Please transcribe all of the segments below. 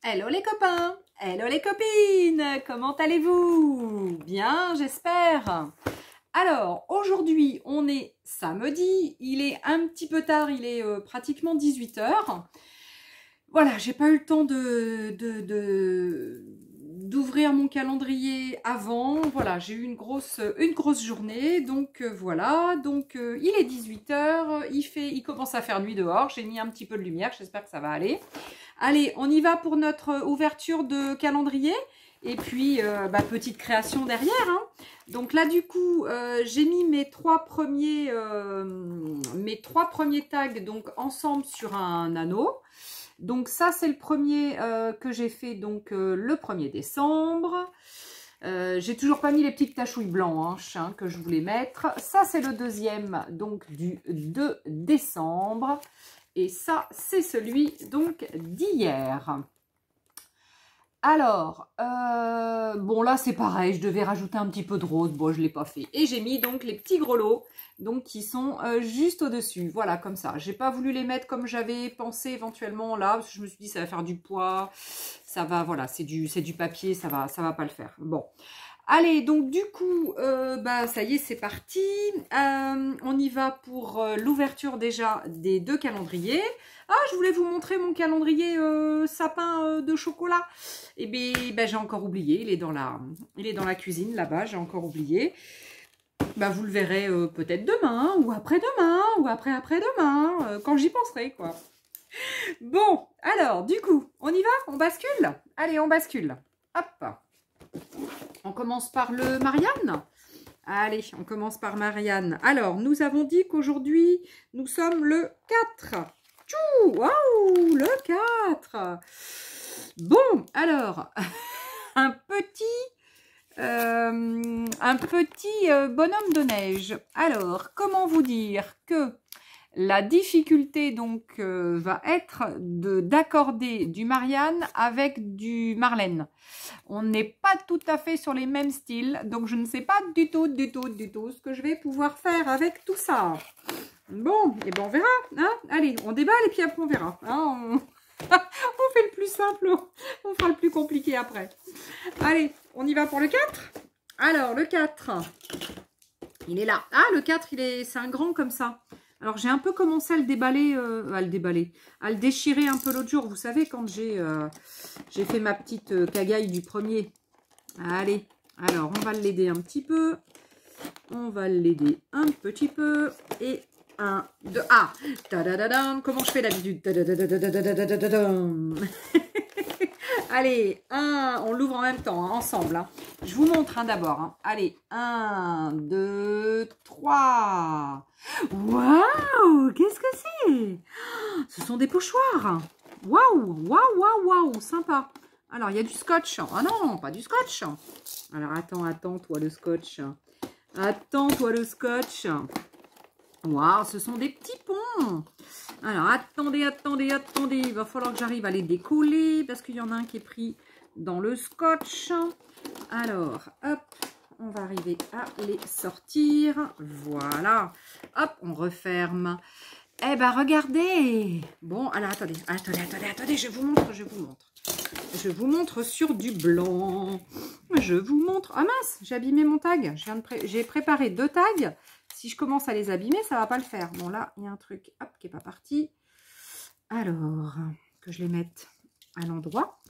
Hello les copains, hello les copines, comment allez-vous? Bien, j'espère. Alors, aujourd'hui, on est samedi, il est un petit peu tard, il est pratiquement 18 h. Voilà, j'ai pas eu le temps d'ouvrir mon calendrier avant. Voilà, j'ai eu une grosse journée, donc voilà. Donc il est 18 h, il commence à faire nuit dehors. J'ai mis un petit peu de lumière, j'espère que ça va aller. Allez, on y va pour notre ouverture de calendrier. Et puis, petite création derrière. Hein. Donc là, du coup, j'ai mis mes trois premiers tags donc, ensemble sur un anneau. Donc ça, c'est le premier que j'ai fait donc le 1er décembre. J'ai toujours pas mis les petites tachouilles blanches hein, que je voulais mettre. Ça, c'est le deuxième donc du 2 décembre. Et ça, c'est celui donc d'hier. Alors, bon là c'est pareil, je devais rajouter un petit peu de rose, bon je ne l'ai pas fait. Et j'ai mis donc les petits grelots, donc qui sont juste au-dessus, voilà comme ça. J'ai pas voulu les mettre comme j'avais pensé éventuellement là, parce que je me suis dit ça va faire du poids, ça va, voilà, c'est du papier, ça va pas le faire. Bon. Allez, donc du coup, ça y est, c'est parti. On y va pour l'ouverture déjà des deux calendriers. Ah, je voulais vous montrer mon calendrier sapin de chocolat. Et bien, j'ai encore oublié. Il est dans la cuisine là-bas. J'ai encore oublié. Vous le verrez peut-être demain ou après-demain ou après-après-demain quand j'y penserai quoi. Bon, alors du coup, on y va? On bascule? Allez, on bascule. Hop. On commence par le Marianne. Allez, on commence par Marianne. Alors, nous avons dit qu'aujourd'hui, nous sommes le 4. Tchou, waouh, le 4. Bon, alors, un petit bonhomme de neige. Alors, comment vous dire que la difficulté donc va être d'accorder du Marianne avec du Marlène. On n'est pas tout à fait sur les mêmes styles, donc je ne sais pas du tout ce que je vais pouvoir faire avec tout ça. Bon, et ben on verra. Hein. Allez, on déballe et puis après on verra. Hein, on fait le plus simple, on fera le plus compliqué après. Allez, on y va pour le 4. Alors, le 4, il est là. Ah, le 4, c'est un grand comme ça. Alors, j'ai un peu commencé à le déballer, à le déchirer un peu l'autre jour. Vous savez, quand j'ai fait ma petite cagaille du premier. Allez, alors, on va l'aider un petit peu. On va l'aider un petit peu. Et 1, 2, ah, comment je fais d'habitude? Allez, on l'ouvre en même temps, hein, ensemble. Hein. Je vous montre hein, d'abord. Hein. Allez, 1, 2, 3. Waouh, qu'est-ce que c'est? Ce sont des pochoirs. Waouh, sympa. Alors, il y a du scotch. Ah non, pas du scotch. Alors, attends-toi le scotch. Attends-toi le scotch. Waouh, ce sont des petits ponts. Alors, attendez. Il va falloir que j'arrive à les décoller parce qu'il y en a un qui est pris dans le scotch. Alors, hop, on va arriver à les sortir. Voilà. Hop, on referme. Eh ben, regardez. Bon, alors, attendez, je vous montre. Je vous montre sur du blanc. Je vous montre. Ah mince, j'ai abîmé mon tag. J'ai préparé 2 tags. Si je commence à les abîmer, ça ne va pas le faire. Bon, là, il y a un truc hop, qui n'est pas parti. Alors, que je les mette à l'endroit.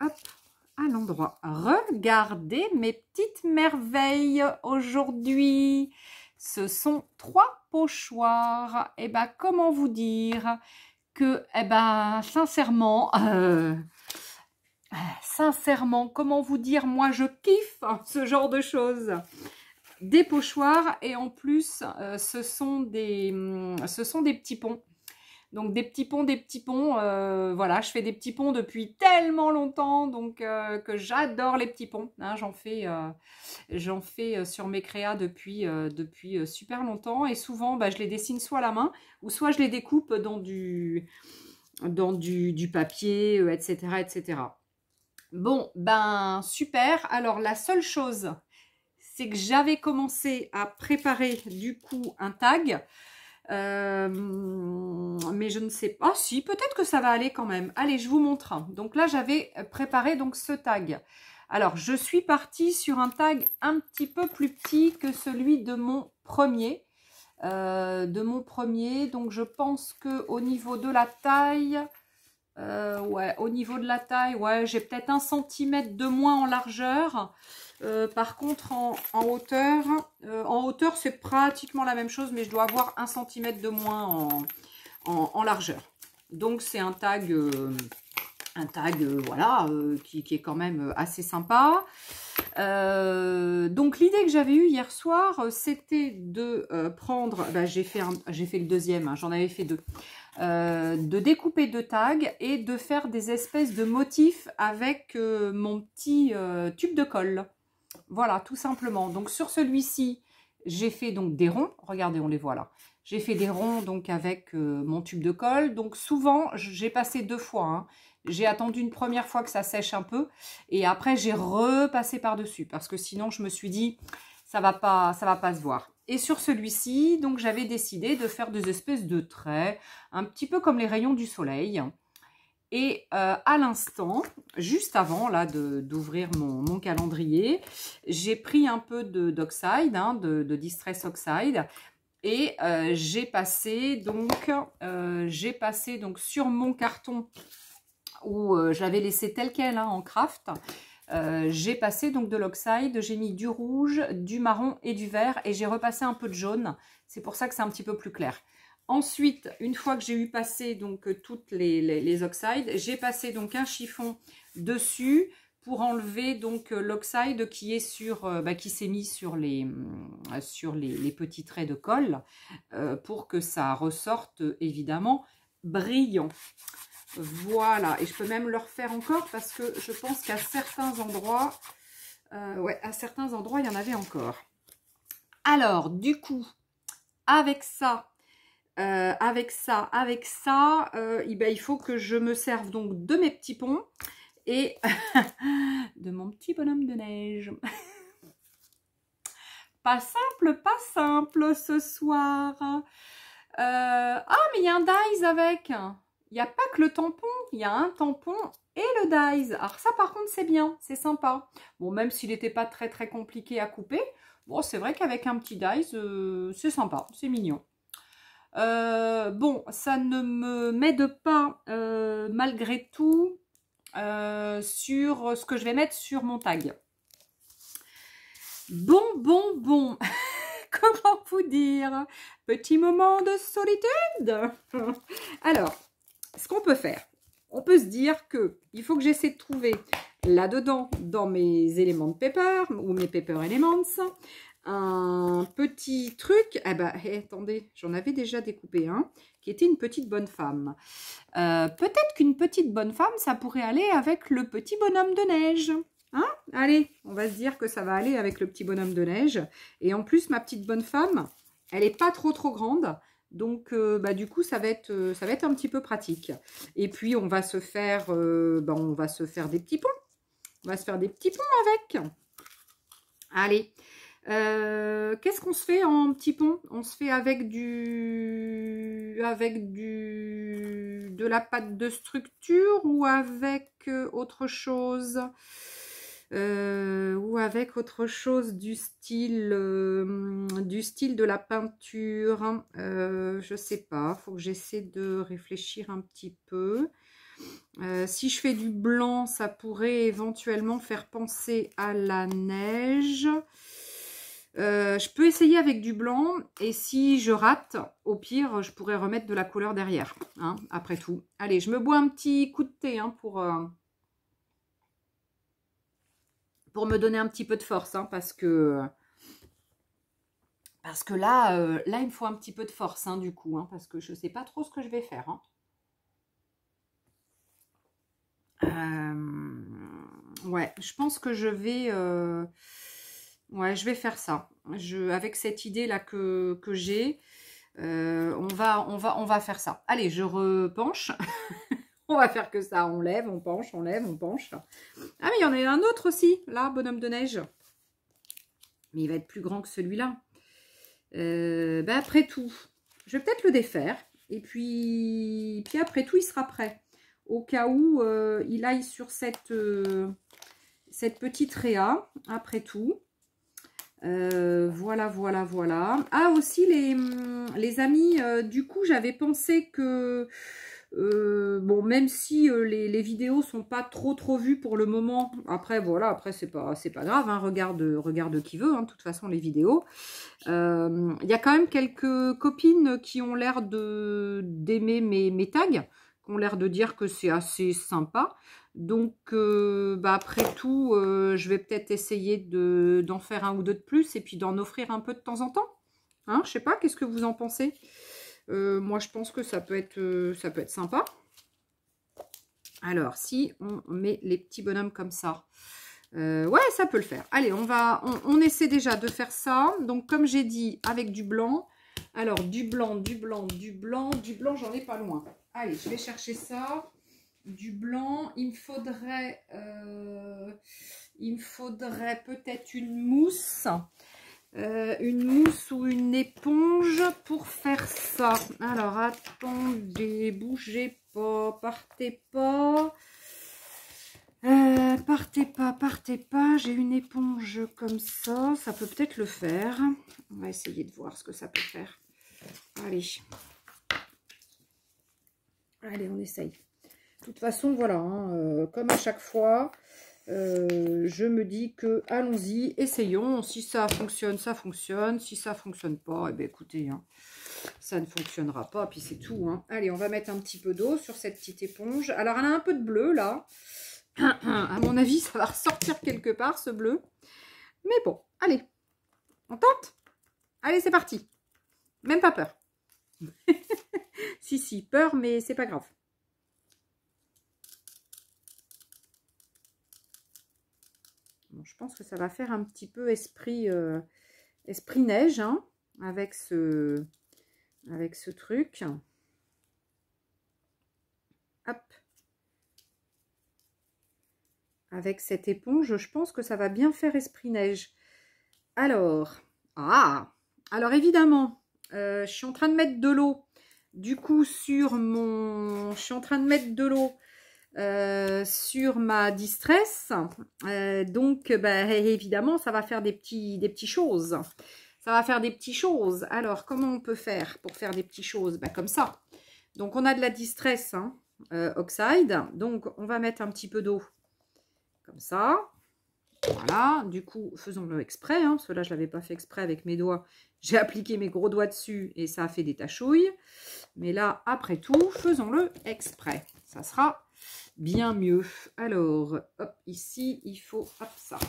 Hop, à l'endroit. Regardez mes petites merveilles aujourd'hui. Ce sont 3 pochoirs. Et ben, comment vous dire que, sincèrement, comment vous dire, moi, je kiffe ce genre de choses. Des pochoirs et en plus ce sont des petits ponts. Donc des petits ponts, voilà, je fais des petits ponts depuis tellement longtemps, donc que j'adore les petits ponts. Hein, j'en fais sur mes créas depuis super longtemps et souvent je les dessine soit à la main ou soit je les découpe dans du papier, etc. Bon, super. Alors la seule chose, c'est que j'avais commencé à préparer du coup un tag Mais je ne sais pas. Ah si, peut-être que ça va aller quand même. Allez, je vous montre. Donc là, j'avais préparé donc ce tag. Alors, je suis partie sur un tag un petit peu plus petit que celui de mon premier. Donc je pense que au niveau de la taille, ouais, au niveau de la taille, ouais, j'ai peut-être 1 cm de moins en largeur. Par contre, en hauteur, c'est pratiquement la même chose, mais je dois avoir 1 cm de moins en largeur. Donc, c'est un tag, voilà, qui est quand même assez sympa. Donc, l'idée que j'avais eue hier soir, c'était de prendre, bah, j'ai fait le deuxième, hein, j'en avais fait 2. De découper 2 tags et de faire des espèces de motifs avec mon petit tube de colle. Voilà, tout simplement. Donc sur celui-ci, j'ai fait donc des ronds. Regardez, on les voit là. J'ai fait des ronds donc avec mon tube de colle. Donc souvent, j'ai passé 2 fois. Hein. J'ai attendu une première fois que ça sèche un peu et après j'ai repassé par-dessus parce que sinon je me suis dit ça va pas se voir. Et sur celui-ci, donc j'avais décidé de faire des espèces de traits, un petit peu comme les rayons du soleil. Et à l'instant, juste avant là d'ouvrir mon calendrier, j'ai pris un peu d'oxyde, hein, de Distress Oxide, et j'ai passé donc sur mon carton où j'avais laissé tel quel hein, en craft. J'ai passé donc de l'oxyde, j'ai mis du rouge, du marron et du vert et j'ai repassé un peu de jaune. C'est pour ça que c'est un petit peu plus clair. Ensuite, une fois que j'ai eu passé donc toutes les oxydes, j'ai passé donc un chiffon dessus pour enlever donc l'oxyde qui est qui s'est mis sur les petits traits de colle pour que ça ressorte évidemment brillant. Voilà, et je peux même le refaire encore parce que je pense qu'à certains endroits, ouais, à certains endroits, il y en avait encore. Alors, du coup, avec ça, ben, il faut que je me serve donc de mes petits ponts et de mon petit bonhomme de neige. Pas simple ce soir. Ah, mais il y a un dies avec. Il n'y a pas que le tampon, il y a un tampon et le dies. Alors ça par contre c'est bien, c'est sympa. Bon, même s'il n'était pas très compliqué à couper, bon c'est vrai qu'avec un petit dies, c'est sympa, c'est mignon. Bon, ça ne me m'aide pas malgré tout sur ce que je vais mettre sur mon tag. Bon. Comment vous dire? Petit moment de solitude. Alors, ce qu'on peut faire, on peut se dire que il faut que j'essaie de trouver là-dedans, dans mes éléments de paper ou mes paper elements, un petit truc. Ah bah, attendez, j'en avais déjà découpé un qui était une petite bonne femme. Peut-être qu'une petite bonne femme, ça pourrait aller avec le petit bonhomme de neige. Hein? Allez, on va se dire que ça va aller avec le petit bonhomme de neige. Et en plus, ma petite bonne femme, elle n'est pas trop grande. Donc, bah, du coup, ça va être un petit peu pratique. Et puis, on va se faire, des petits ponts. On va se faire des petits ponts avec. Allez. Qu'est-ce qu'on se fait en petits ponts? On se fait avec de la pâte de structure ou avec autre chose? Ou avec autre chose du style de la peinture. Je sais pas, faut que j'essaie de réfléchir un petit peu. Si je fais du blanc, ça pourrait éventuellement faire penser à la neige. Je peux essayer avec du blanc et si je rate, au pire, je pourrais remettre de la couleur derrière, hein, après tout. Allez, je me bois un petit coup de thé hein, pour me donner un petit peu de force, hein, parce que là, il me faut un petit peu de force, hein, du coup, hein, parce que je ne sais pas trop ce que je vais faire. Hein. Ouais, je pense que je vais faire ça. Avec cette idée-là que j'ai, on va faire ça. Allez, je repenche. On va faire que ça, on lève, on penche, on lève, on penche. Ah mais il y en a un autre aussi, là, bonhomme de neige. Mais il va être plus grand que celui-là. Ben après tout, Je vais peut-être le défaire. Et puis après tout, il sera prêt. Au cas où il aille sur cette petite réa, après tout. Voilà, voilà, voilà. Ah, aussi, les amis, du coup, j'avais pensé que... bon, même si les vidéos sont pas trop vues pour le moment, après voilà, après c'est pas grave, hein, regarde qui veut, hein, de toute façon les vidéos. Il y a quand même quelques copines qui ont l'air d'aimer mes tags, qui ont l'air de dire que c'est assez sympa. Donc après tout, je vais peut-être essayer d'en faire un ou deux de plus et puis d'en offrir un peu de temps en temps. Hein, je sais pas, qu'est-ce que vous en pensez? Moi, je pense que ça peut être sympa. Alors, si on met les petits bonhommes comme ça, ouais, ça peut le faire. Allez, on essaie déjà de faire ça. Donc, comme j'ai dit, avec du blanc. Alors, du blanc, j'en ai pas loin. Allez, je vais chercher ça. Du blanc, il me faudrait peut-être une mousse. Une mousse ou une éponge pour faire ça. Alors, attendez, bougez pas, partez pas. Partez pas. J'ai une éponge comme ça. Ça peut peut-être le faire. On va essayer de voir ce que ça peut faire. Allez. Allez, on essaye. De toute façon, voilà, hein, comme à chaque fois, je me dis que allons-y, essayons. Si ça fonctionne, ça fonctionne. Si ça fonctionne pas, eh bien écoutez, hein, ça ne fonctionnera pas, puis c'est tout. Hein. Allez, on va mettre un petit peu d'eau sur cette petite éponge. Alors, elle a un peu de bleu, là. À mon avis, ça va ressortir quelque part, ce bleu. Mais bon, allez, on tente. Allez, c'est parti. Même pas peur. Si, peur, mais c'est pas grave. Bon, je pense que ça va faire un petit peu esprit neige, hein, avec ce truc. Hop. Avec cette éponge, je pense que ça va bien faire esprit neige. Alors, alors évidemment, je suis en train de mettre de l'eau. Du coup, je suis en train de mettre de l'eau sur ma distress. Donc, bah, évidemment, ça va faire des petits choses. Ça va faire des petites choses. Alors, comment on peut faire pour faire des petites choses? Bah, comme ça. Donc, on a de la distress, hein, oxide. Donc, on va mettre un petit peu d'eau. Comme ça. Voilà. Du coup, faisons-le exprès. Hein, parce que là, je ne l'avais pas fait exprès avec mes doigts. J'ai appliqué mes gros doigts dessus et ça a fait des tachouilles. Mais là, après tout, faisons-le exprès. Ça sera bien mieux. Alors, hop, ici, il faut, hop, ça.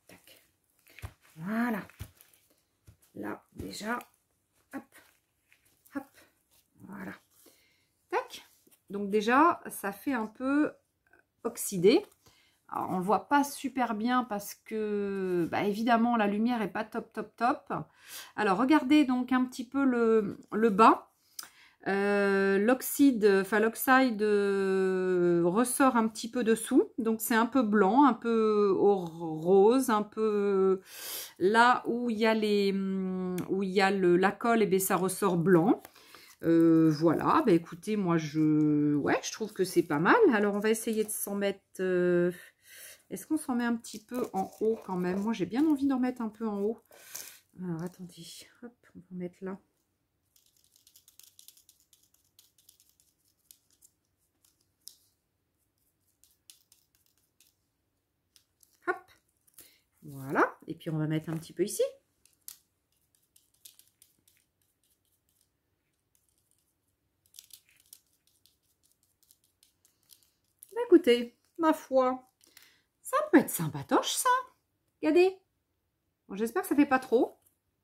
Tac. Voilà. Là, déjà, hop, hop, voilà. Tac. Donc déjà, ça fait un peu oxydé. Alors, on ne le voit pas super bien parce que, bah, évidemment, la lumière n'est pas top. Alors, regardez donc un petit peu le bas. L'oxyde ressort un petit peu dessous. Donc, c'est un peu blanc, un peu rose, un peu... Là où il y a la colle, et bien, ça ressort blanc. Voilà, bah écoutez, moi je trouve que c'est pas mal. Alors on va essayer de s'en mettre. Est-ce qu'on s'en met un petit peu en haut quand même? Moi j'ai bien envie d'en mettre un peu en haut. Alors attendez, hop, on va mettre là. Hop, voilà. Et puis on va mettre un petit peu ici. Écoutez, ma foi, ça peut être sympatoche ça. Regardez. Bon, j'espère que ça fait pas trop.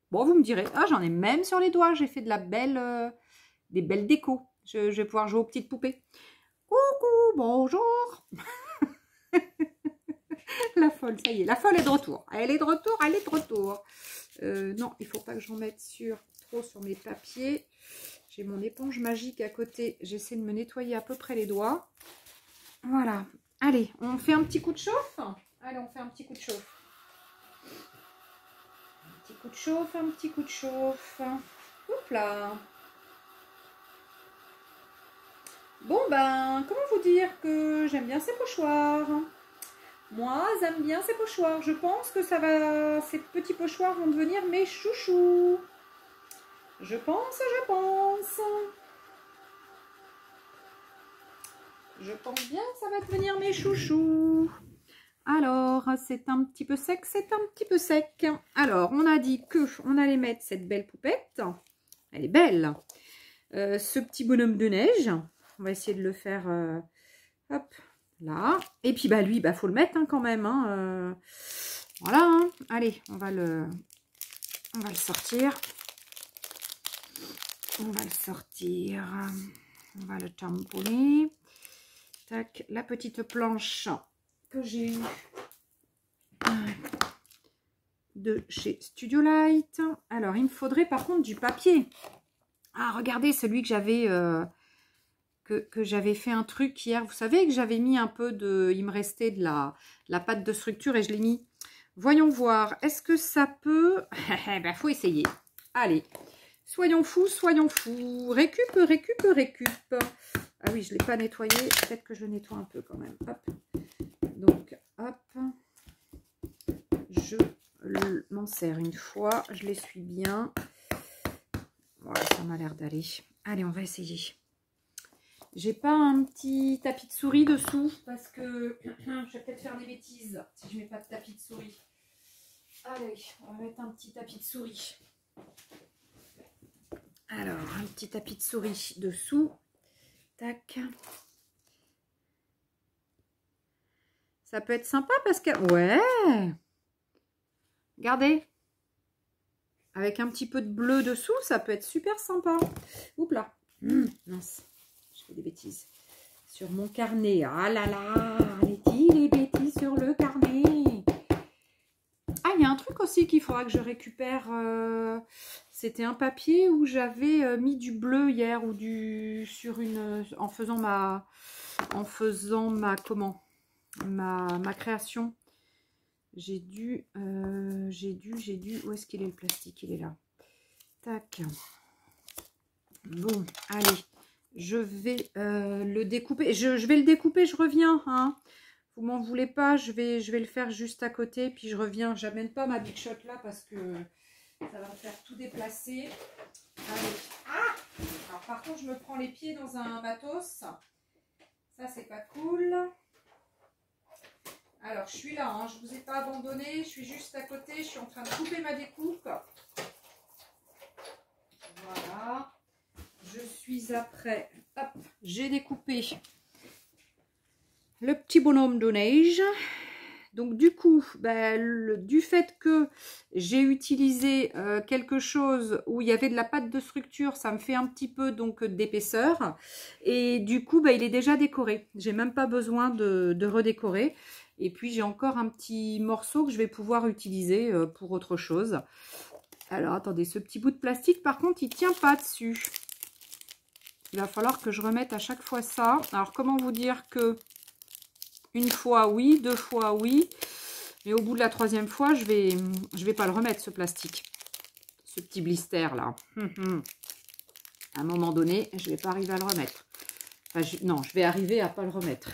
Bon, vous me direz. Ah, j'en ai même sur les doigts. J'ai fait de la belle, des belles décos. Je vais pouvoir jouer aux petites poupées. Coucou, bonjour. La folle, ça y est. La folle est de retour. Elle est de retour. Non, il ne faut pas que j'en mette trop sur mes papiers. J'ai mon éponge magique à côté. J'essaie de me nettoyer à peu près les doigts. Voilà. Allez, on fait un petit coup de chauffe. Allez, on fait un petit coup de chauffe. Un petit coup de chauffe, un petit coup de chauffe. Hop là. Bon ben, comment vous dire que j'aime bien ces pochoirs. Moi, j'aime bien ces pochoirs. Je pense que ça va, ces petits pochoirs vont devenir mes chouchous. Je pense. Je pense bien que ça va devenir mes chouchous. Alors, c'est un petit peu sec, c'est un petit peu sec. Alors, on a dit que on allait mettre cette belle poupette. Elle est belle. Ce petit bonhomme de neige. On va essayer de le faire, hop, là. Et puis, bah, lui, bah, faut le mettre hein, quand même. Hein, voilà. Hein. Allez, on va le sortir. On va le sortir. On va le tamponner. Tac, la petite planche que j'ai eue de chez Studio Light. Alors, il me faudrait par contre du papier. Ah, regardez, celui que j'avais que j'avais fait un truc hier. Vous savez que j'avais mis un peu de... Il me restait de la pâte de structure et je l'ai mis. Voyons voir. Est-ce que ça peut... Ben, faut essayer. Allez. Soyons fous, soyons fous. Récup. Ah oui, je ne l'ai pas nettoyé. Peut-être que je le nettoie un peu quand même. Hop. Donc, hop. Je m'en sers une fois. Je l'essuie bien. Voilà, ça m'a l'air d'aller. Allez, on va essayer. J'ai pas un petit tapis de souris dessous parce que je vais peut-être faire des bêtises si je mets pas de tapis de souris. Allez, on va mettre un petit tapis de souris. Alors, un petit tapis de souris dessous. Tac. Ça peut être sympa parce que... Ouais. Regardez. Avec un petit peu de bleu dessous, ça peut être super sympa. Oups là. Mince. Je fais des bêtises. Sur mon carnet. Ah là là. Les bêtises sur le carnet. Ah, il y a un truc aussi qu'il faudra que je récupère. C'était un papier où j'avais mis du bleu hier ou du sur une en faisant ma création. J'ai dû où est-ce qu'il est le plastique? Il est là. Tac. Bon, allez, je vais le découper. Je vais le découper, je reviens. Hein. Vous m'en voulez pas, je vais le faire juste à côté, puis je reviens. J'amène pas ma Big Shot là parce que ça va me faire tout déplacer. Allez. Ah! Alors par contre, je me prends les pieds dans un matos. Ça, c'est pas cool. Alors, je suis là, hein, je vous ai pas abandonné, je suis juste à côté, je suis en train de couper ma découpe. Voilà. Je suis après. Hop, j'ai découpé le petit bonhomme de neige. Donc du coup, du fait que j'ai utilisé quelque chose où il y avait de la pâte de structure, ça me fait un petit peu donc d'épaisseur. Et du coup, il est déjà décoré. J'ai même pas besoin de redécorer. Et puis j'ai encore un petit morceau que je vais pouvoir utiliser pour autre chose. Alors attendez, ce petit bout de plastique, par contre, il ne tient pas dessus. Il va falloir que je remette à chaque fois ça. Alors comment vous dire que une fois oui, deux fois oui, mais au bout de la troisième fois, je vais pas le remettre ce plastique, ce petit blister là. À un moment donné, je vais pas arriver à le remettre. Enfin, non, je vais arriver à pas le remettre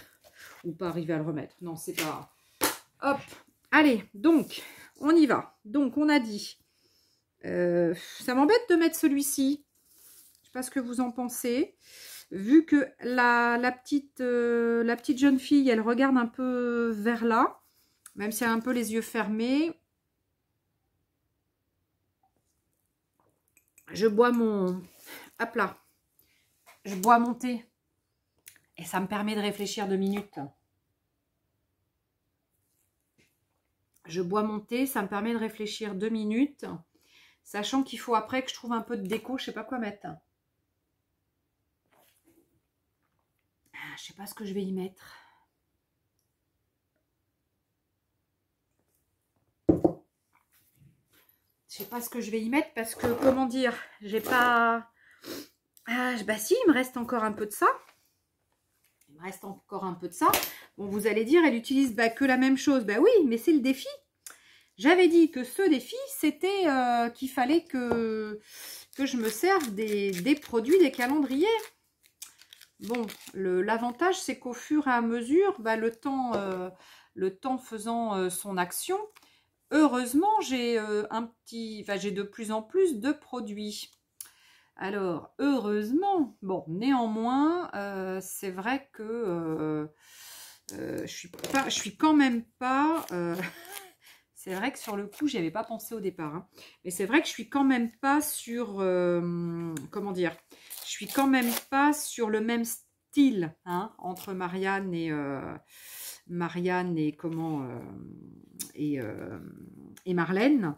ou pas arriver à le remettre. Non, c'est pas. Hop, allez, donc on y va. Donc on a dit, ça m'embête de mettre celui-ci. Je sais pas ce que vous en pensez. Vu que la petite jeune fille, elle regarde un peu vers là, même si elle a un peu les yeux fermés. Je bois mon... Hop là. Je bois mon thé. Et ça me permet de réfléchir 2 minutes. Je bois mon thé, ça me permet de réfléchir 2 minutes. Sachant qu'il faut après que je trouve un peu de déco, je sais pas quoi mettre. Je sais pas ce que je vais y mettre. Je sais pas ce que je vais y mettre parce que, comment dire, j'ai pas... Ah, bah si, il me reste encore un peu de ça. Il me reste encore un peu de ça. Bon, vous allez dire, elle utilise que la même chose. Bah oui, mais c'est le défi. J'avais dit que ceux des filles, c'était qu'il fallait que je me serve des produits, des calendriers. Bon, l'avantage, c'est qu'au fur et à mesure, bah, le temps faisant son action, heureusement, j'ai j'ai de plus en plus de produits. Alors, heureusement, bon, néanmoins, c'est vrai que je suis quand même pas... c'est vrai que sur le coup, j'y avais pas pensé au départ. Hein, mais c'est vrai que je suis quand même pas sur... comment dire? Je suis quand même pas sur le même style hein, entre Marianne et comment... et Marlène.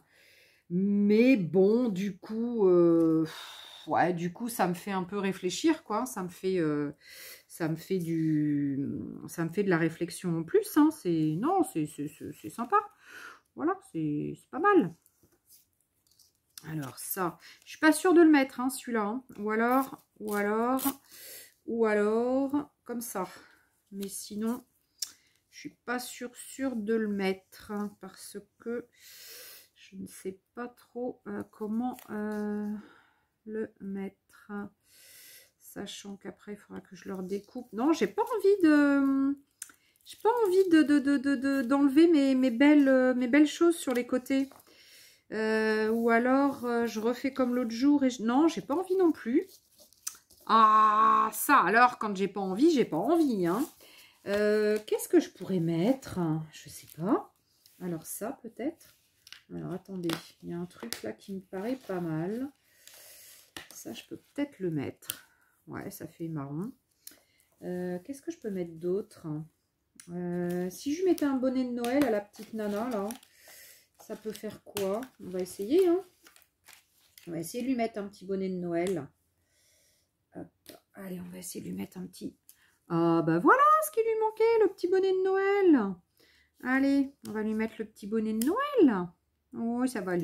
Mais bon, du coup... ouais, du coup, ça me fait un peu réfléchir, quoi. Ça me fait de la réflexion en plus. Hein. Non, c'est sympa. Voilà, c'est pas mal. Alors ça, je suis pas sûre de le mettre, hein, celui-là. Hein. Ou alors, comme ça. Mais sinon, je suis pas sûre de le mettre hein, parce que je ne sais pas trop comment le mettre. Sachant qu'après, il faudra que je leur découpe. Non, j'ai pas envie de... J'ai pas envie d'enlever mes belles choses sur les côtés. Ou alors, je refais comme l'autre jour. Non, j'ai pas envie non plus. Ah, ça, alors, quand j'ai pas envie, j'ai pas envie. Hein. Qu'est-ce que je pourrais mettre? Je sais pas. Alors ça, peut-être. Alors, attendez. Il y a un truc là qui me paraît pas mal. Ça, je peux peut-être le mettre. Ouais, ça fait marron. Qu'est-ce que je peux mettre d'autre? Si je mettais un bonnet de Noël à la petite nana, là, ça peut faire quoi? On va essayer, hein. On va essayer de lui mettre un petit bonnet de Noël. Hop. Allez, on va essayer de lui mettre un petit... Ah, bah voilà ce qui lui manquait, le petit bonnet de Noël. Allez, on va lui mettre le petit bonnet de Noël. Oh, ça va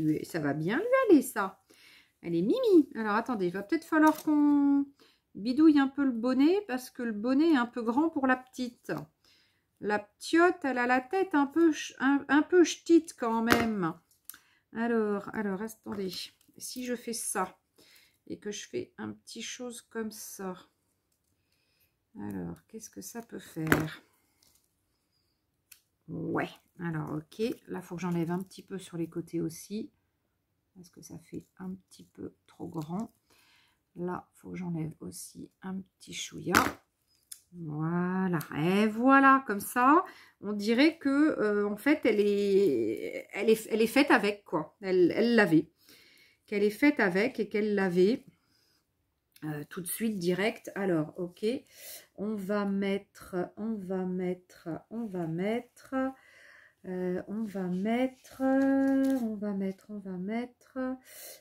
bien lui aller, ça. Elle est mimi. Alors, attendez, il va peut-être falloir qu'on bidouille un peu le bonnet parce que le bonnet est un peu grand pour la petite. La petite, elle a la tête un peu ch'tite quand même. Alors, attendez. Si je fais ça et que je fais un petit chose comme ça. Alors, qu'est-ce que ça peut faire? Ouais. Alors, ok. Là, il faut que j'enlève un petit peu sur les côtés aussi. Parce que ça fait un petit peu trop grand. Là, il faut que j'enlève aussi un petit chouïa. Voilà, et voilà, comme ça, on dirait que en fait, elle est faite avec, quoi. Elle l'avait. Qu'elle est faite avec et qu'elle l'avait tout de suite, direct. Alors, ok, on va mettre,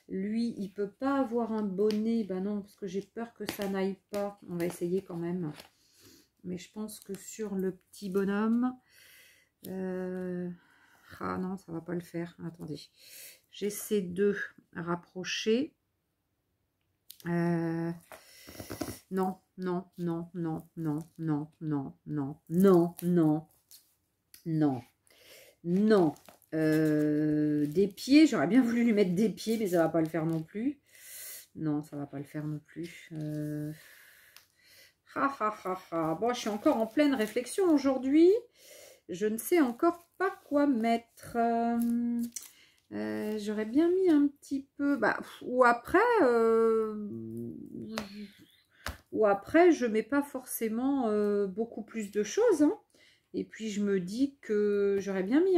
lui, il peut pas avoir un bonnet, ben non, parce que j'ai peur que ça n'aille pas. On va essayer quand même. Mais je pense que sur le petit bonhomme... ah non, ça va pas le faire. Attendez. J'essaie de rapprocher. Non, non, non, non, non, non, non, non, non, non, non, non. Des pieds, j'aurais bien voulu lui mettre des pieds, mais ça va pas le faire non plus. Non, ça va pas le faire non plus. Bon, je suis encore en pleine réflexion aujourd'hui. Je ne sais encore pas quoi mettre. J'aurais bien mis un petit peu... Bah, ou après, je mets pas forcément beaucoup plus de choses. Hein. Et puis, je me dis que j'aurais bien mis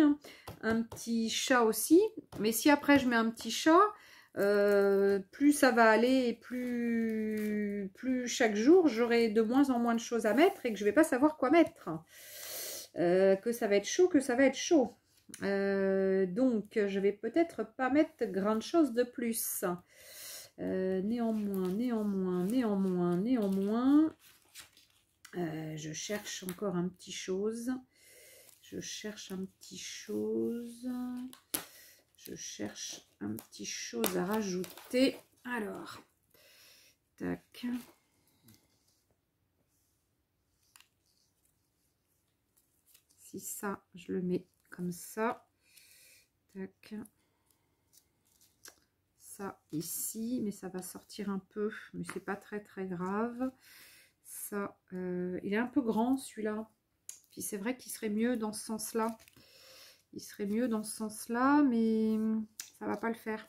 un petit chat aussi. Mais si après, je mets un petit chat... plus ça va aller et plus chaque jour j'aurai de moins en moins de choses à mettre et que je vais pas savoir quoi mettre, que ça va être chaud, donc je vais peut-être pas mettre grande chose de plus. Néanmoins, je cherche encore un petit chose. Je cherche un petit chose à rajouter. Alors, tac. Si ça, je le mets comme ça. Tac. Ça ici, mais ça va sortir un peu, mais c'est pas très très grave. Ça, il est un peu grand celui-là. Puis c'est vrai qu'il serait mieux dans ce sens-là. Il serait mieux dans ce sens-là, mais ça va pas le faire.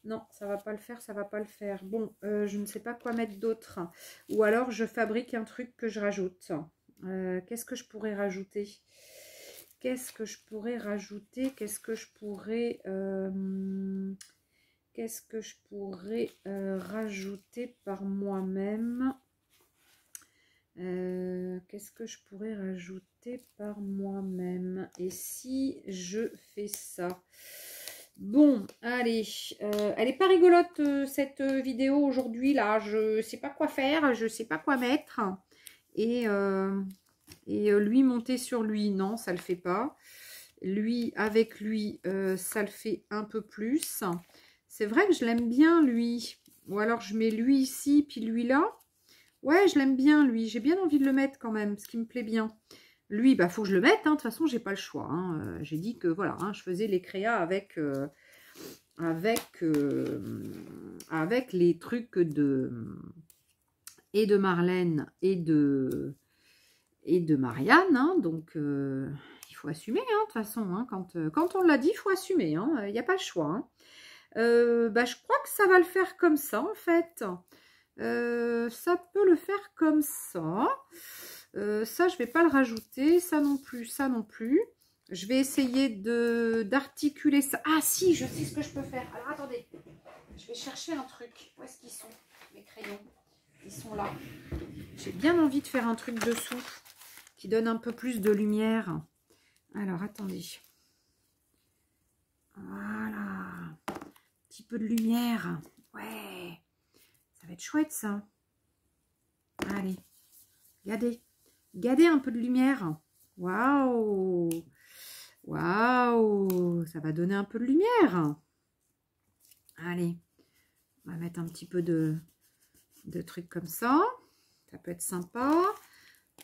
Non, ça va pas le faire, ça va pas le faire. Bon, je ne sais pas quoi mettre d'autre. Ou alors je fabrique un truc que je rajoute. Qu'est-ce que je pourrais rajouter? Qu'est-ce que je pourrais rajouter? Qu'est-ce que je pourrais rajouter par moi-même? Qu'est-ce que je pourrais rajouter par moi-même? Et si je fais ça? Bon, allez. Elle n'est pas rigolote cette vidéo aujourd'hui là. Je sais pas quoi faire, je sais pas quoi mettre. Et lui monter sur lui, non, ça le fait pas. Lui avec lui, ça le fait un peu plus. C'est vrai que je l'aime bien lui. Ou alors je mets lui ici, puis lui là. Ouais, je l'aime bien, lui. J'ai bien envie de le mettre quand même, ce qui me plaît bien. Lui, bah, faut que je le mette. Hein. De toute façon, j'ai pas le choix. Hein. J'ai dit que, voilà, hein, je faisais les créas avec les trucs et de Marlène et de Marianne. Hein. Donc, il faut assumer, hein, de toute façon. Hein. Quand on l'a dit, il faut assumer. Il n'y a pas le choix. Hein. Bah, je crois que ça va le faire comme ça, en fait. Ça peut le faire comme ça. Ça, je vais pas le rajouter. Ça non plus, ça non plus. Je vais essayer d'articuler ça. Ah si, je sais ce que je peux faire. Alors, attendez. Je vais chercher un truc. Où est-ce qu'ils sont, mes crayons? Ils sont là. J'ai bien envie de faire un truc dessous qui donne un peu plus de lumière. Alors, attendez. Voilà. Un petit peu de lumière. Ouais. Ça va être chouette, ça. Allez. Regardez. Regardez un peu de lumière. Waouh. Waouh. Ça va donner un peu de lumière. Allez. On va mettre un petit peu de trucs comme ça. Ça peut être sympa.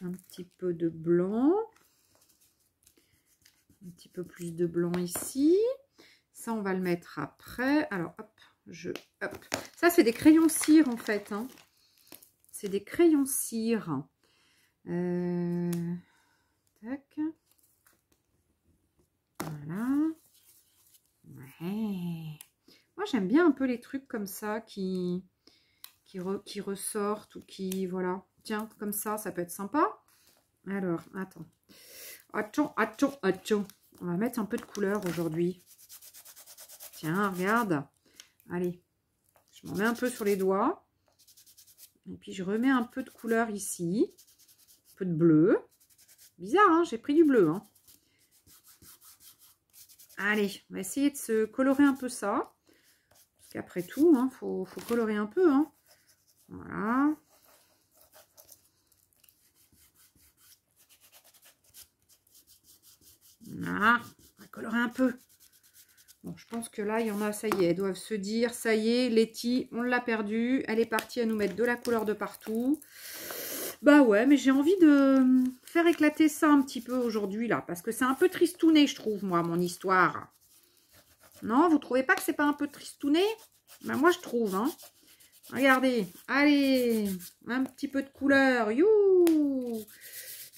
Un petit peu de blanc. Un petit peu plus de blanc ici. Ça, on va le mettre après. Alors, hop. Hop. Ça, c'est des crayons cire, en fait. Hein. C'est des crayons cire. Tac. Voilà. Ouais. Moi, j'aime bien un peu les trucs comme ça qui ressortent ou qui... Voilà. Tiens, comme ça peut être sympa. Alors, attends. Attends. On va mettre un peu de couleur aujourd'hui. Tiens, regarde. Allez. Je m'en mets un peu sur les doigts. Et puis, je remets un peu de couleur ici. Un peu de bleu. Bizarre, hein, j'ai pris du bleu. Hein. Allez, on va essayer de se colorer un peu ça. Parce qu'après tout, hein, faut colorer un peu. Hein. Voilà. Voilà, on va colorer un peu. Bon, je pense que là, il y en a, ça y est, elles doivent se dire, ça y est, Letty, on l'a perdue. Elle est partie à nous mettre de la couleur de partout. Bah ouais, mais j'ai envie de faire éclater ça un petit peu aujourd'hui, là. Parce que c'est un peu tristouné, je trouve, moi, mon histoire. Non, vous trouvez pas que c'est pas un peu tristouné? Ben, moi, je trouve, hein. Regardez. Allez, un petit peu de couleur. You.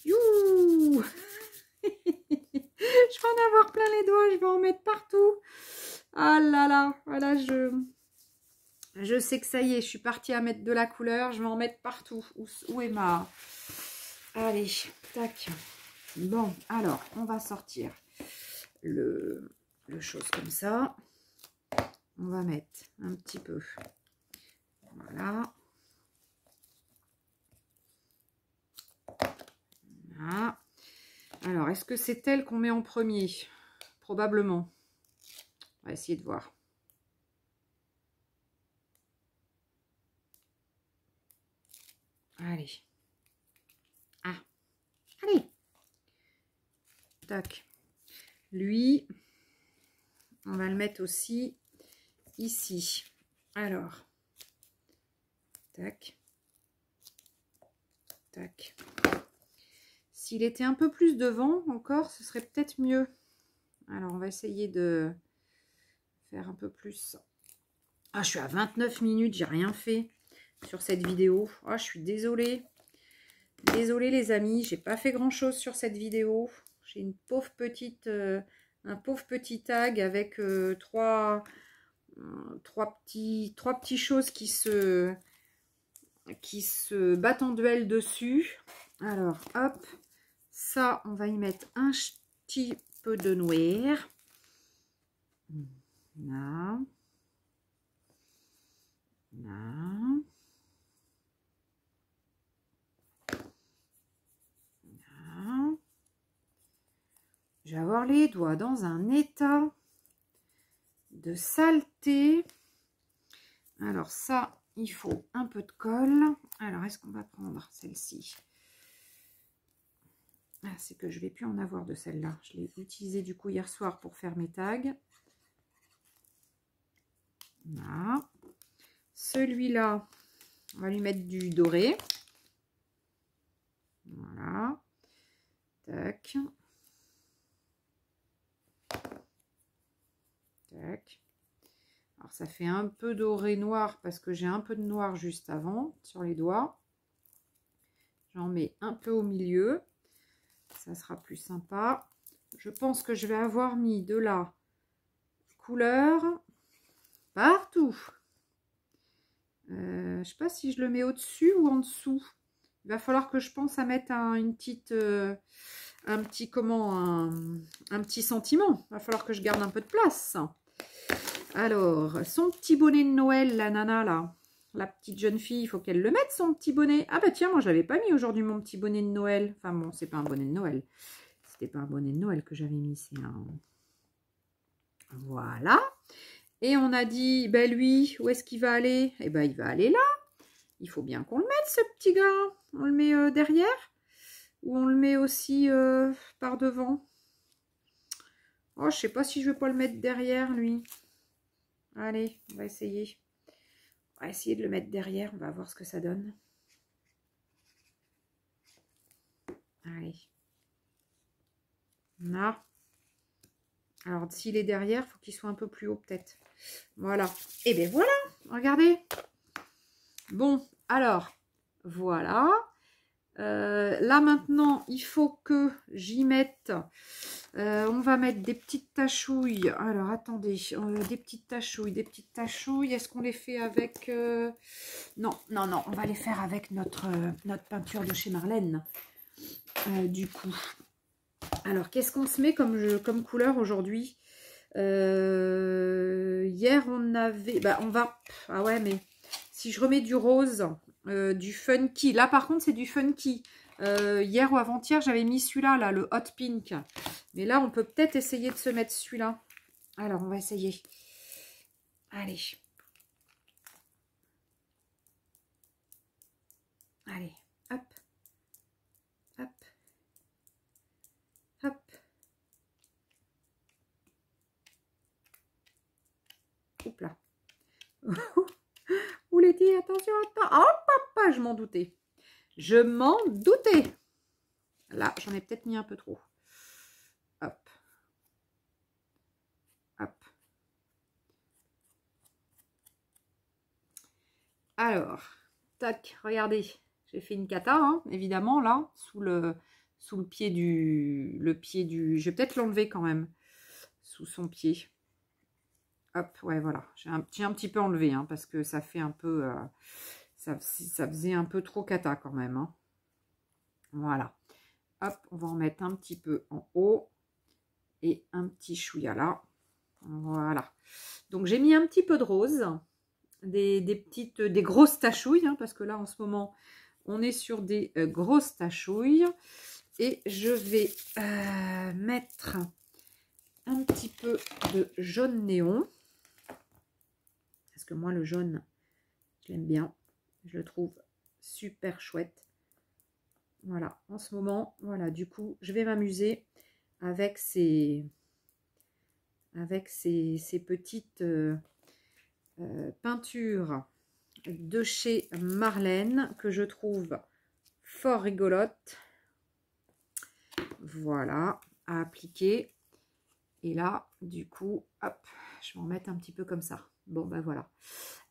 You. Je vais en avoir plein les doigts, je vais en mettre partout. Ah là là, voilà, je sais que ça y est, je suis partie à mettre de la couleur, je vais en mettre partout. Où est ma... Allez, tac. Bon, alors, on va sortir le chose comme ça. On va mettre un petit peu. Voilà. Voilà. Alors, est-ce que c'est elle qu'on met en premier? Probablement. On va essayer de voir. Allez. Ah. Allez. Tac. Lui, on va le mettre aussi ici. Alors. Tac. Tac. S'il était un peu plus devant encore, ce serait peut-être mieux. Alors, on va essayer de faire un peu plus. Ah, je suis à 29 minutes, j'ai rien fait sur cette vidéo. Ah, je suis désolée. Désolée les amis, j'ai pas fait grand chose sur cette vidéo. J'ai une pauvre petite, un pauvre petit tag avec trois petites choses qui se battent en duel dessus. Alors, hop, ça, on va y mettre un petit peu de noir. Là. Là. Là. Je vais avoir les doigts dans un état de saleté. Alors ça, il faut un peu de colle. Alors, est-ce qu'on va prendre celle-ci? Ah, c'est que je ne vais plus en avoir de celle-là. Je l'ai utilisée du coup hier soir pour faire mes tags. Là. Celui-là, on va lui mettre du doré. Voilà. Tac. Tac. Alors, ça fait un peu doré noir parce que j'ai un peu de noir juste avant sur les doigts. J'en mets un peu au milieu. Ça sera plus sympa. Je pense que je vais avoir mis de la couleur partout. Je ne sais pas si je le mets au-dessus ou en dessous. Il va falloir que je pense à mettre un petit sentiment. Il va falloir que je garde un peu de place. Alors, son petit bonnet de Noël, la nana là, la petite jeune fille, il faut qu'elle le mette son petit bonnet. Ah bah tiens, moi je l'avais pas mis aujourd'hui mon petit bonnet de Noël. Enfin bon, c'est pas un bonnet de Noël. C'était pas un bonnet de Noël que j'avais mis, c'est un... Voilà. Et on a dit, ben lui, où est-ce qu'il va aller? Eh ben il va aller là. Il faut bien qu'on le mette, ce petit gars. On le met derrière ou on le met aussi par devant? Oh, je sais pas si je vais pas le mettre derrière, lui. Allez, on va essayer. On va essayer de le mettre derrière. On va voir ce que ça donne. Allez. Là. Alors, s'il est derrière, il faut qu'il soit un peu plus haut, peut-être. Voilà. Et bien voilà. Regardez. Bon, alors, voilà. Là, maintenant, il faut que j'y mette... on va mettre des petites tachouilles. Alors, attendez. Des petites tachouilles. Des petites tachouilles. Est-ce qu'on les fait avec... Non, non, non. On va les faire avec notre peinture de chez Marlène. Du coup. Alors, qu'est-ce qu'on se met comme couleur aujourd'hui? Hier, on avait... Bah, on va... Ah ouais, mais si je remets du rose, du funky. Là, par contre, c'est du funky. Hier ou avant-hier, j'avais mis celui-là, là, le hot pink. Mais là, on peut peut-être essayer de se mettre celui-là. Alors, on va essayer. Allez. Allez, hop. Hop. Hop. Hop là. Vous les dit, attention, attends. Oh, papa, je m'en doutais. Je m'en doutais. Là, j'en ai peut-être mis un peu trop. Hop. Hop. Alors, tac, regardez. J'ai fait une cata, hein, évidemment, là, sous le pied du... Je vais peut-être l'enlever quand même, sous son pied. Hop, ouais, voilà. J'ai un petit peu enlevé, hein, parce que ça fait un peu... ça faisait un peu trop cata quand même. Hein. Voilà. Hop, on va en mettre un petit peu en haut. Et un petit chouïa là. Voilà. Donc, j'ai mis un petit peu de rose. Des grosses tachouilles, hein, parce que là, en ce moment, on est sur des grosses tachouilles. Et je vais mettre un petit peu de jaune néon. Parce que moi, le jaune, je l'aime bien. Je le trouve super chouette. Voilà, en ce moment, voilà, du coup, je vais m'amuser avec ces petites peintures de chez Marlène que je trouve fort rigolotes. Voilà, à appliquer. Et là, du coup, hop, je vais en mettre un petit peu comme ça. Bon, ben voilà.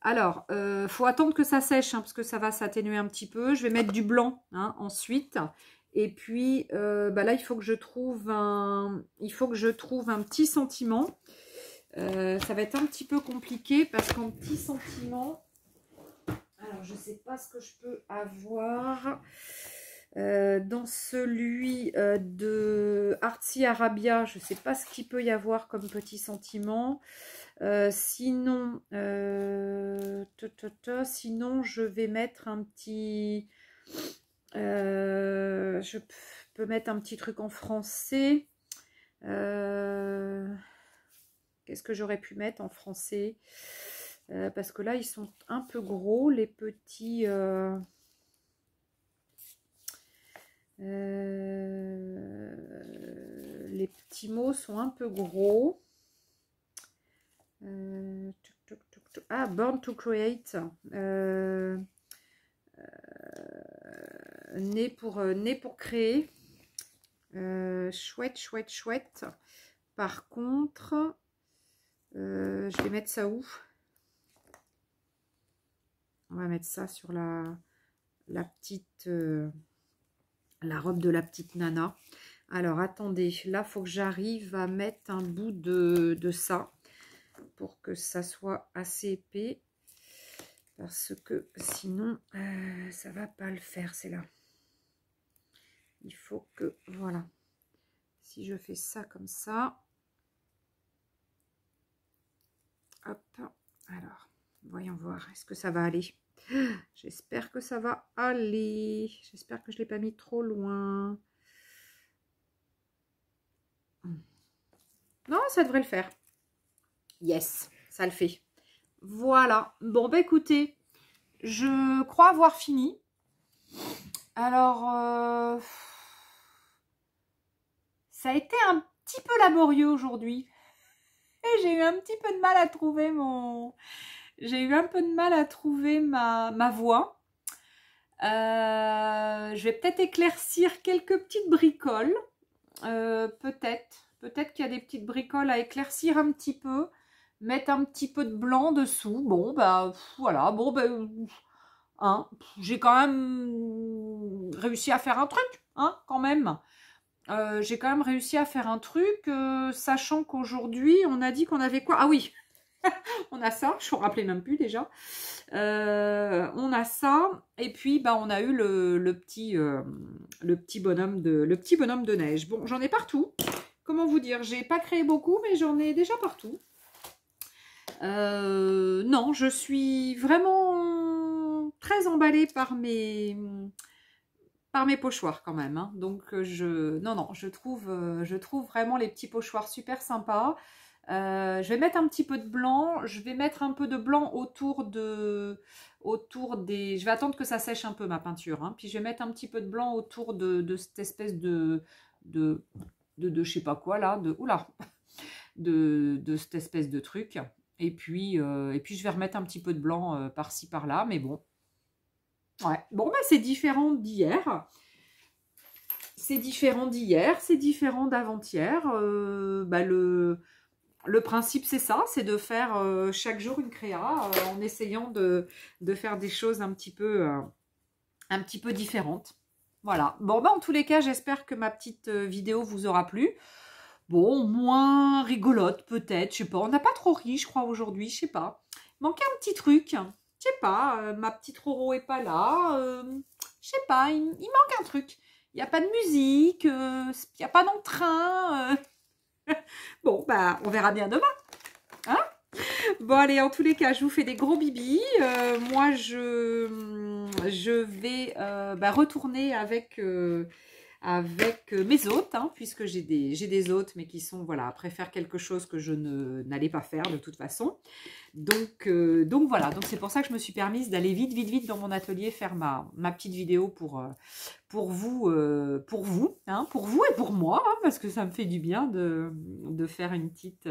Alors, faut attendre que ça sèche, hein, parce que ça va s'atténuer un petit peu. Je vais mettre du blanc, hein, ensuite. Et puis, bah là, il faut que je trouve un petit sentiment. Ça va être un petit peu compliqué, parce qu'en petit sentiment... Alors, je ne sais pas ce que je peux avoir... dans celui de Artsy Arabia, je ne sais pas ce qu'il peut y avoir comme petit sentiment. Sinon, sinon, je vais mettre un petit... je peux mettre un petit truc en français. Qu'est-ce que j'aurais pu mettre en français? Parce que là, ils sont un peu gros, les petits... les petits mots sont un peu gros. Ah, Born to Create. Né pour créer. Chouette, chouette, chouette. Par contre, je vais mettre ça où? On va mettre ça sur la petite... la robe de la petite nana. Alors, attendez, là, il faut que j'arrive à mettre un bout de ça pour que ça soit assez épais. Parce que sinon, ça va pas le faire, c'est là. Il faut que, voilà. Si je fais ça comme ça. Hop, alors, voyons voir, est-ce que ça va aller? J'espère que ça va aller. J'espère que je ne l'ai pas mis trop loin. Non, ça devrait le faire. Yes, ça le fait. Voilà. Bon, bah écoutez, je crois avoir fini. Alors, ça a été un petit peu laborieux aujourd'hui. Et j'ai eu un petit peu de mal à trouver J'ai eu un peu de mal à trouver ma voix. Je vais peut-être éclaircir quelques petites bricoles. Peut-être qu'il y a des petites bricoles à éclaircir un petit peu. Mettre un petit peu de blanc dessous. Bon, bah voilà. Bon, ben, hein, j'ai quand même réussi à faire un truc, hein, quand même. J'ai quand même réussi à faire un truc, sachant qu'aujourd'hui, on a dit qu'on avait quoi? Ah oui, on a ça, je ne me rappelais même plus déjà. On a ça, et puis bah, on a eu le petit bonhomme de neige. Bon, j'en ai partout. Comment vous dire? J'ai pas créé beaucoup, mais j'en ai déjà partout. Non, je suis vraiment très emballée par mes pochoirs quand même, hein. Donc je trouve vraiment les petits pochoirs super sympas. Je vais mettre un petit peu de blanc, je vais mettre un peu de blanc autour des... Je vais attendre que ça sèche un peu ma peinture, hein. Puis je vais mettre un petit peu de blanc autour de cette espèce de je sais pas quoi là, de cette espèce de truc. Et puis je vais remettre un petit peu de blanc par-ci par-là, mais bon. Ouais, bon bah c'est différent d'hier. C'est différent d'hier, c'est différent d'avant-hier. Bah, le principe, c'est ça, c'est de faire chaque jour une créa en essayant de faire des choses un petit peu différentes. Voilà. Bon, bah, en tous les cas, j'espère que ma petite vidéo vous aura plu. Bon, moins rigolote peut-être, je sais pas. On n'a pas trop ri, je crois, aujourd'hui, je sais pas. Manquait un petit truc, je sais pas. Ma petite Roro est pas là. Je sais pas, il manque un truc. Il n'y a pas de musique, il n'y a pas d'entrain. Bon, bah, on verra bien demain. Hein? Bon, allez, en tous les cas, je vous fais des gros bibis. Moi, je vais bah, retourner avec mes hôtes, hein, puisque j'ai des hôtes, mais qui sont, voilà, préfèrent quelque chose que je n'allais pas faire de toute façon. Donc voilà, donc c'est pour ça que je me suis permise d'aller vite dans mon atelier faire ma petite vidéo pour vous, hein, pour vous et pour moi, hein, parce que ça me fait du bien de faire une petite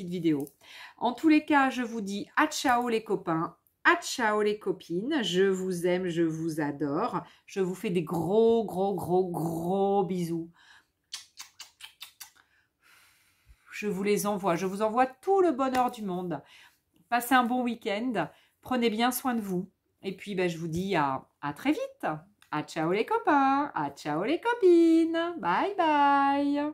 vidéo. En tous les cas, je vous dis à ciao les copains, à ciao les copines, je vous aime, je vous adore, je vous fais des gros bisous. je vous les envoie. Je vous envoie tout le bonheur du monde. Passez un bon week-end. Prenez bien soin de vous. Et puis, ben, je vous dis à très vite. À ciao les copains. À ciao les copines. Bye bye.